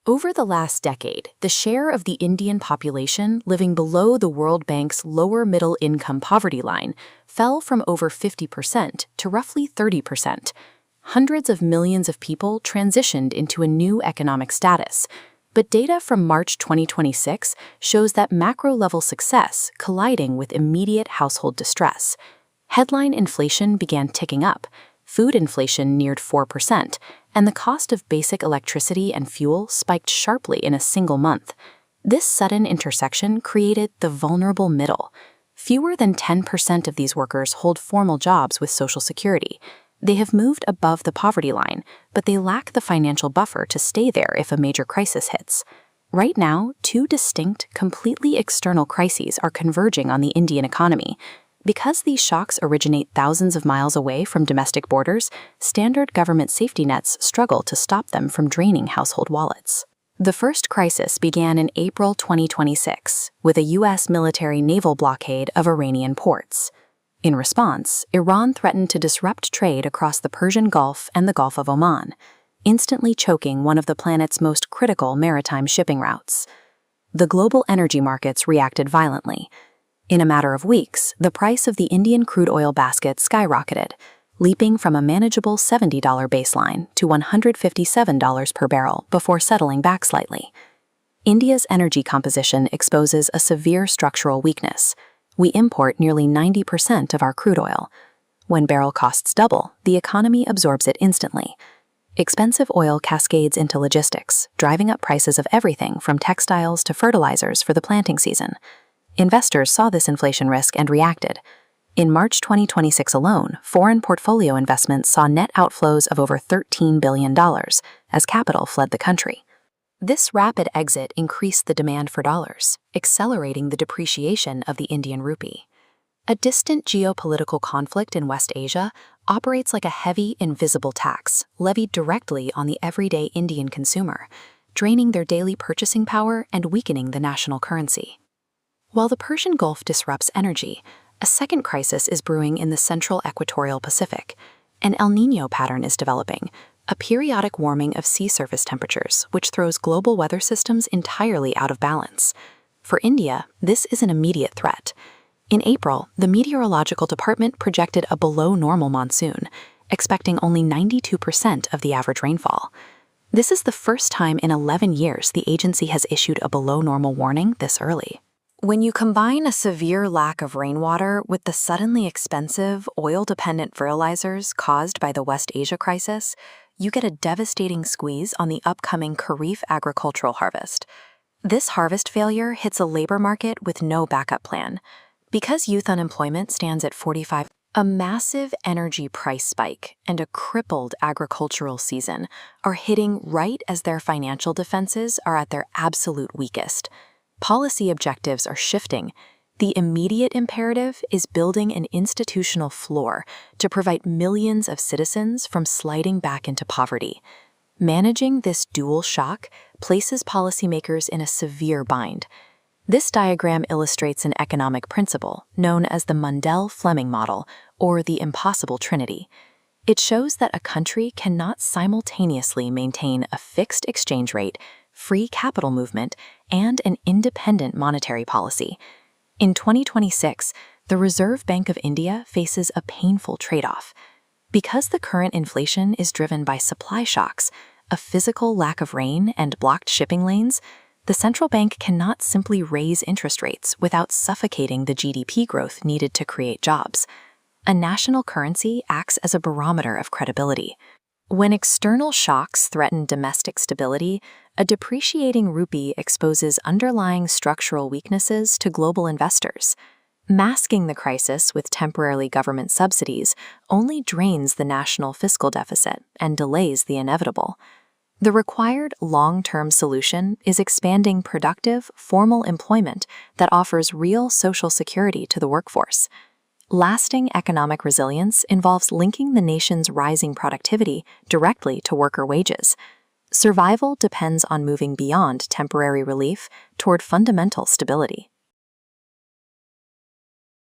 Over the last decade, the share of the Indian population living below the World Bank's lower middle income poverty line fell from over 50% to roughly 30%. Hundreds of millions of people transitioned into a new economic status. But data from March 2026 shows that macro-level success colliding with immediate household distress. Headline inflation began ticking up, food inflation neared 4%, and the cost of basic electricity and fuel spiked sharply in a single month. This sudden intersection created the vulnerable middle. Fewer than 10% of these workers hold formal jobs with Social Security. They have moved above the poverty line, but they lack the financial buffer to stay there if a major crisis hits. Right now, two distinct, completely external crises are converging on the Indian economy. Because these shocks originate thousands of miles away from domestic borders, standard government safety nets struggle to stop them from draining household wallets. The first crisis began in April 2026 with a U.S. military naval blockade of Iranian ports. In response, Iran threatened to disrupt trade across the Persian Gulf and the Gulf of Oman, instantly choking one of the planet's most critical maritime shipping routes. The global energy markets reacted violently. In a matter of weeks, the price of the Indian crude oil basket skyrocketed, leaping from a manageable $70 baseline to $157 per barrel before settling back slightly. India's energy composition exposes a severe structural weakness. We import nearly 90% of our crude oil. When barrel costs double, the economy absorbs it instantly. Expensive oil cascades into logistics, driving up prices of everything from textiles to fertilizers for the planting season. Investors saw this inflation risk and reacted. In March 2026 alone, foreign portfolio investments saw net outflows of over $13 billion as capital fled the country. This rapid exit increased the demand for dollars, accelerating the depreciation of the Indian rupee. A distant geopolitical conflict in West Asia operates like a heavy, invisible tax levied directly on the everyday Indian consumer, draining their daily purchasing power and weakening the national currency. While the Persian Gulf disrupts energy, a second crisis is brewing in the central equatorial Pacific. An El Niño pattern is developing, a periodic warming of sea surface temperatures which throws global weather systems entirely out of balance. For India, this is an immediate threat. In April, the Meteorological Department projected a below-normal monsoon, expecting only 92% of the average rainfall. This is the first time in 11 years the agency has issued a below-normal warning this early. When you combine a severe lack of rainwater with the suddenly expensive, oil-dependent fertilizers caused by the West Asia crisis, you get a devastating squeeze on the upcoming Kharif agricultural harvest. This harvest failure hits a labor market with no backup plan. Because youth unemployment stands at 45%, a massive energy price spike and a crippled agricultural season are hitting right as their financial defenses are at their absolute weakest. Policy objectives are shifting. The immediate imperative is building an institutional floor to prevent millions of citizens from sliding back into poverty. Managing this dual shock places policymakers in a severe bind. This diagram illustrates an economic principle known as the Mundell-Fleming model, or the impossible trinity. It shows that a country cannot simultaneously maintain a fixed exchange rate, free capital movement, and an independent monetary policy. In 2026, the Reserve Bank of India faces a painful trade-off. Because the current inflation is driven by supply shocks, a physical lack of rain, and blocked shipping lanes, the central bank cannot simply raise interest rates without suffocating the GDP growth needed to create jobs. A national currency acts as a barometer of credibility. When external shocks threaten domestic stability, a depreciating rupee exposes underlying structural weaknesses to global investors. Masking the crisis with temporary government subsidies only drains the national fiscal deficit and delays the inevitable. The required long-term solution is expanding productive, formal employment that offers real social security to the workforce. Lasting economic resilience involves linking the nation's rising productivity directly to worker wages. Survival depends on moving beyond temporary relief toward fundamental stability.